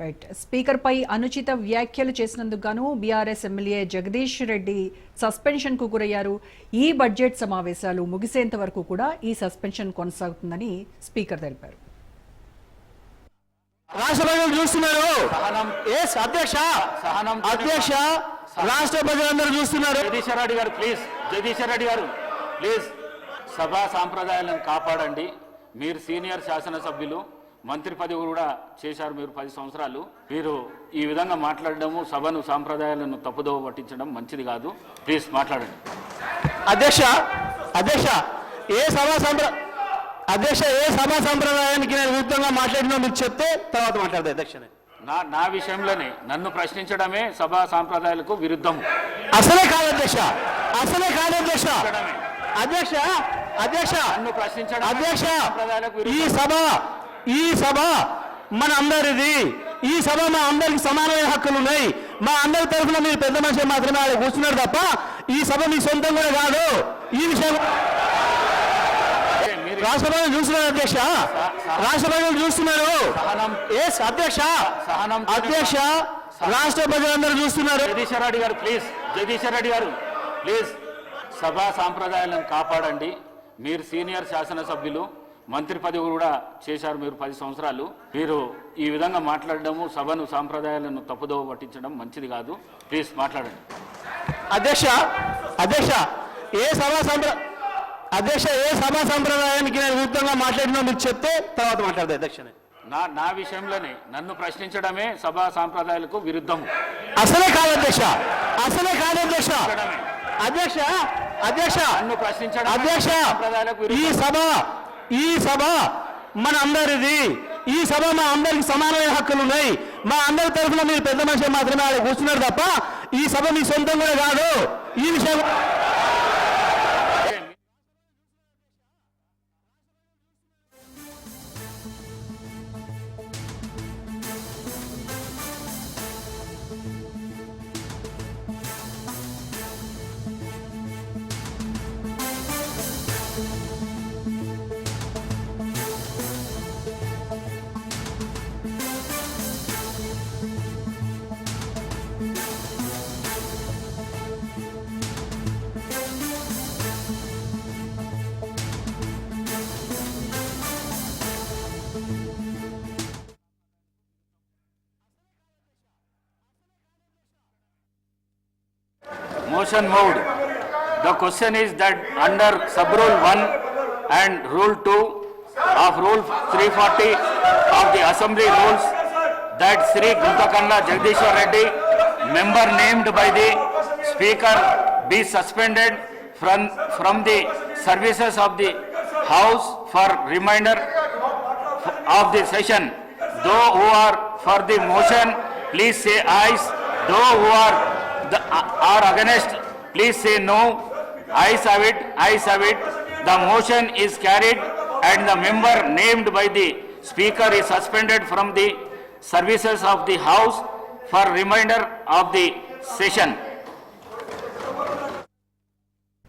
Right. Speaker పై అనుచిత వ్యాఖ్యలు చేసినందుకు గాను BRS MLA Jagadish Reddy suspension కు గురయ్యారు. ఈ బడ్జెట్ సమావేశాలు ముగిసేంత వరకు కూడా ఈ సస్పెన్షన్ కొనసాగుతుందని స్పీకర్ తెలిపారు. రాష్ట్రపతి చూస్తున్నారు. అధ్యక్ష రాష్ట్రపతి అందరూ చూస్తున్నారు. జగదీశ్వర్ రెడ్డి గారు ప్లీజ్ సభా సాంప్రదాయాలను కాపాడండి. మీరు సీనియర్ శాసనసభ్యులు, మంత్రి పదవి కూడా చేశారు మీరు 10 సంవత్సరాలు. మీరు ఈ విధంగా మాట్లాడడము, సభను సాంప్రదాయాలను తప్పుదోవ పట్టించడం మంచిది కాదు. ప్లీజ్ మాట్లాడండి. అధ్యక్ష ఏ సభా సంప్రదాయానికి నేను విరుద్ధంగా మాట్లాడినా మీరు చెప్తే తర్వాత మాట్లాడదు. అధ్యక్ష నా విషయంలోనే నన్ను ప్రశ్నించడమే సభా సాంప్రదాయాలకు విరుద్ధము. అసలే కాదు అధ్యక్ష. నన్ను ప్రశ్నించడం ఈ సభ మన అందరిది. ఈ సభ మా అందరికి సమానమైన హక్కులు ఉన్నాయి. మా అందరి తరఫున మీరు పెద్ద మనిషి మాత్రమే ఆడ కూర్చున్నారు తప్ప ఈ సభ మీ సొంతం కూడా కాదు. ఈ విషయం రాష్ట్రపతి చూస్తున్నారు. రాష్ట్రపతి చూస్తున్నారు. అధ్యక్ష రాష్ట్రపతి అందరూ చూస్తున్నారు. జగదీశ్వర్ రెడ్డి గారు ప్లీజ్ సభా సాంప్రదాయాలను కాపాడండి. మీరు సీనియర్ శాసనసభ్యులు, మంత్రి పదవి కూడా చేశారు మీరు 10 సంవత్సరాలు. మీరు ఈ విధంగా మాట్లాడడము, సభను సాంప్రదాయాలను తప్పుదోవ పట్టించడం మంచిది కాదు. ప్లీజ్ మాట్లాడండి. అధ్యక్ష ఏ సభా సంప్రదాయానికి నేను విరుద్ధంగా మాట్లాడినా మీరు చెప్తే తర్వాత మాట్లాడదు. అధ్యక్ష నా విషయంలోనే నన్ను ప్రశ్నించడమే సభా సాంప్రదాయాలకు విరుద్ధము. అసలే కాదు అధ్యక్ష. నన్ను ప్రశ్నించడం ఈ సభ మన అందరిది. ఈ సభ మా అందరికి సమానమైన హక్కులు ఉన్నాయి. మా అందరి తరఫున మీరు పెద్ద మనిషి మాత్రమే ఆడ కూర్చున్నారు తప్ప ఈ సభ మీ సొంతం కూడా కాదు. ఈ విషయం Motion moved. The question is that under sub-rule 1 and rule 2 of rule 340 of the assembly rules that Sri Guntakanda Jagdishwar Reddy, member named by the speaker, be suspended from the services of the house for remainder of the session. Those who are for the motion, please say ayes. Those who are against, please say no. Ayes have it. The motion is carried and the member named by the speaker is suspended from the services of the house for remainder of the session.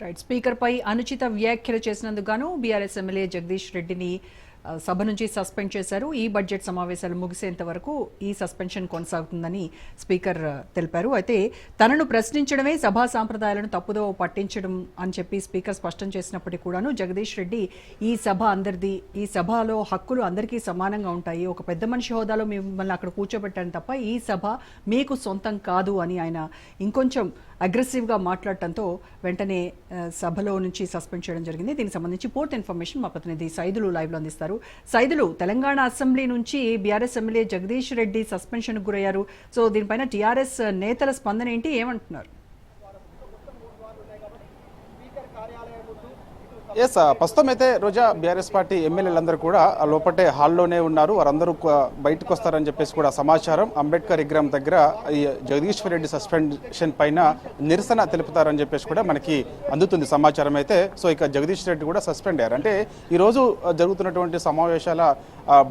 Right. Speaker పై అనుచిత వ్యాఖ్యలు చేసినందుకు గాను BRS MLA Jagadish రెడ్డిని సభ నుంచి suspend చేశారు. ఈ budget సమావేశాలు ముగిసేంత వరకు ఈ సస్పెన్షన్ కొనసాగుతుందని స్పీకర్ తెలిపారు. అయితే తనను ప్రశ్నించడమే సభా సాంప్రదాయాలను తప్పుదో పట్టించడం అని చెప్పి స్పీకర్ స్పష్టం చేసినప్పటికీ కూడాను జగదీష్ రెడ్డి ఈ సభ అందరిది, ఈ సభలో హక్కులు అందరికీ సమానంగా ఉంటాయి, ఒక పెద్ద మనిషి హోదాలో మిమ్మల్ని అక్కడ కూర్చోబెట్టాను తప్ప ఈ సభ మీకు సొంతం కాదు అని ఆయన ఇంకొంచెం అగ్రెసివ్గా మాట్లాడటంతో వెంటనే సభలో నుంచి సస్పెండ్ చేయడం జరిగింది. దీనికి సంబంధించి పూర్తి ఇన్ఫర్మేషన్ మా ప్రతినిధి సైదులు లైవ్లో అందిస్తారు. సైదులు, తెలంగాణ అసెంబ్లీ నుంచి బీఆర్ఎస్ ఎమ్మెల్యే జగదీష్ రెడ్డి సస్పెన్షన్కు గురయ్యారు. సో దీనిపైన టీఆర్ఎస్ నేతల స్పందన ఏంటి, ఏమంటున్నారు? ప్రస్తుతం అయితే రోజా బీఆర్ఎస్ పార్టీ ఎమ్మెల్యేలందరూ కూడా లోపటే హాల్లోనే ఉన్నారు. వారందరూ బయటకు వస్తారని చెప్పేసి కూడా సమాచారం. అంబేద్కర్ విగ్రహం దగ్గర ఈ జగదీశ్వర్ రెడ్డి సస్పెన్షన్ పైన నిరసన తెలుపుతారని చెప్పేసి కూడా మనకి అందుతుంది సమాచారం. అయితే సో ఇక జగదీష్ రెడ్డి కూడా సస్పెండ్ అయ్యారు. అంటే ఈరోజు జరుగుతున్నటువంటి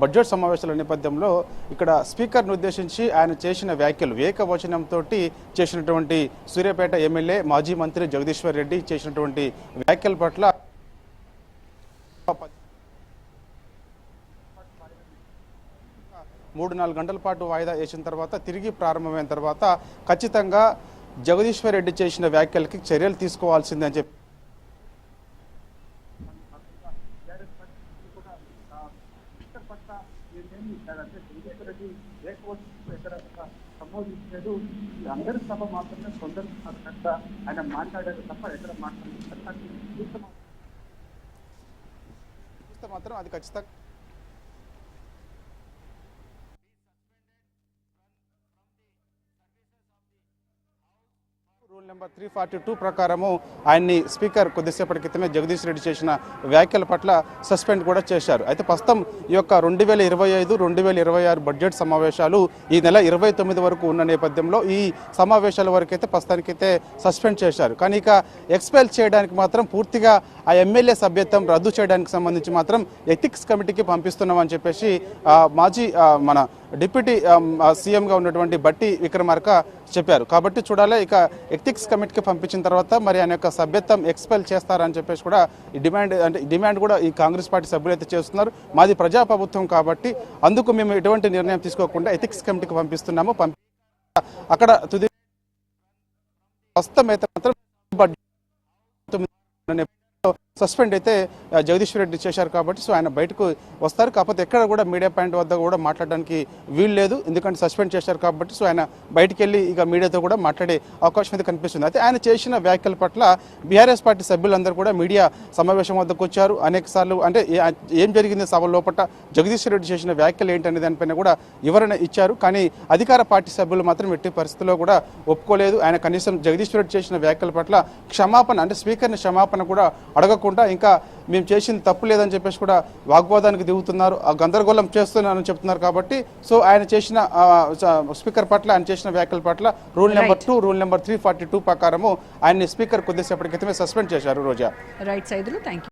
బడ్జెట్ సమావేశాల నేపథ్యంలో ఇక్కడ స్పీకర్ను ఉద్దేశించి ఆయన చేసిన వ్యాఖ్యలు ఏకవచనంతో చేసినటువంటి సూర్యాపేట ఎమ్మెల్యే మాజీ మంత్రి జగదీశ్వర్ రెడ్డి చేసినటువంటి వ్యాఖ్యల పట్ల 3-4 గంటల పాటు వాయిదా వేసిన తర్వాత తిరిగి ప్రారంభమైన తర్వాత ఖచ్చితంగా జగదీశ్వర్ రెడ్డి చేసిన వ్యాఖ్యలకి చర్యలు తీసుకోవాల్సిందే అని చెప్పి అందరి సభ మాత్రమే కొందరు ఆయన మాట్లాడారు తప్ప ఎక్కడ మాట్లాడారు మాత్రం అది ఖచ్చితంగా రూల్ నెంబర్ 342 ప్రకారము ఆయన్ని స్పీకర్ కొద్దిసేపటి క్రితమే జగదీష్ రెడ్డి చేసిన వ్యాఖ్యల పట్ల సస్పెండ్ కూడా చేశారు. అయితే ప్రస్తుతం ఈ యొక్క 2025-2026 బడ్జెట్ సమావేశాలు ఈ నెల 29 వరకు ఉన్న నేపథ్యంలో ఈ సమావేశాల వరకు అయితే ప్రస్తుతానికైతే సస్పెండ్ చేశారు. కానీ ఇక ఎక్స్పెల్ చేయడానికి మాత్రం పూర్తిగా ఆ ఎమ్మెల్యే సభ్యత్వం రద్దు చేయడానికి సంబంధించి మాత్రం ఎథిక్స్ కమిటీకి పంపిస్తున్నామని చెప్పేసి మాజీ మన డిప్యూటీ సీఎంగా ఉన్నటువంటి బట్టి విక్రమార్క చెప్పారు. కాబట్టి చూడాలి ఇక ఎథిక్స్ కమిటీకి పంపించిన తర్వాత మరి ఆయన యొక్క సభ్యత్వం ఎక్స్పెల్ చేస్తారని చెప్పేసి కూడా ఈ డిమాండ్ కూడా ఈ కాంగ్రెస్ పార్టీ సభ్యులు అయితే చేస్తున్నారు. మాది ప్రజాప్రభుత్వం కాబట్టి అందుకు మేము ఎటువంటి నిర్ణయం తీసుకోకుండా ఎథిక్స్ కమిటీకి పంపిస్తున్నాము. అక్కడ తుది ప్రస్తుతం అయితే మాత్రం సస్పెండ్ అయితే జగదీశ్వర్ రెడ్డి చేశారు కాబట్టి సో ఆయన బయటకు వస్తారు. కాకపోతే ఎక్కడ కూడా మీడియా పాయింట్ వద్ద కూడా మాట్లాడడానికి వీలు లేదు, ఎందుకంటే సస్పెండ్ చేశారు కాబట్టి సో ఆయన బయటికి వెళ్ళి ఇక మీడియాతో కూడా మాట్లాడే అవకాశం అయితే కనిపిస్తుంది. అయితే ఆయన చేసిన వ్యాఖ్యల పట్ల బీఆర్ఎస్ పార్టీ సభ్యులందరూ కూడా మీడియా సమావేశం వద్దకు వచ్చారు. అనేక సార్లు అంటే ఏం జరిగింది సభ లోపల జగదీశ్వర్ రెడ్డి చేసిన వ్యాఖ్యలు ఏంటనే దానిపైన కూడా వివరణ ఇచ్చారు. కానీ అధికార పార్టీ సభ్యులు మాత్రం ఎట్టి పరిస్థితుల్లో కూడా ఒప్పుకోలేదు. ఆయన కనీసం జగదీశ్వర్ రెడ్డి చేసిన వ్యాఖ్యల పట్ల క్షమాపణ అంటే స్పీకర్ని క్షమాపణ కూడా అడగకుండా ఇంకా మేము చేసింది తప్పు లేదని చెప్పేసి కూడా వాగ్వాదానికి దిగుతున్నారు, గందరగోళం చేస్తున్నారని చెప్తున్నారు. కాబట్టి సో ఆయన చేసిన స్పీకర్ పట్ల ఆయన చేసిన వ్యాఖ్యల పట్ల రూల్ నెంబర్ 2 రూల్ నెంబర్ 342 ప్రకారము ఆయన్ని స్పీకర్ కొద్దిసేపటి క్రితమే సస్పెండ్ చేశారు. రోజా రైట్ సైదులు థ్యాంక్ యూ.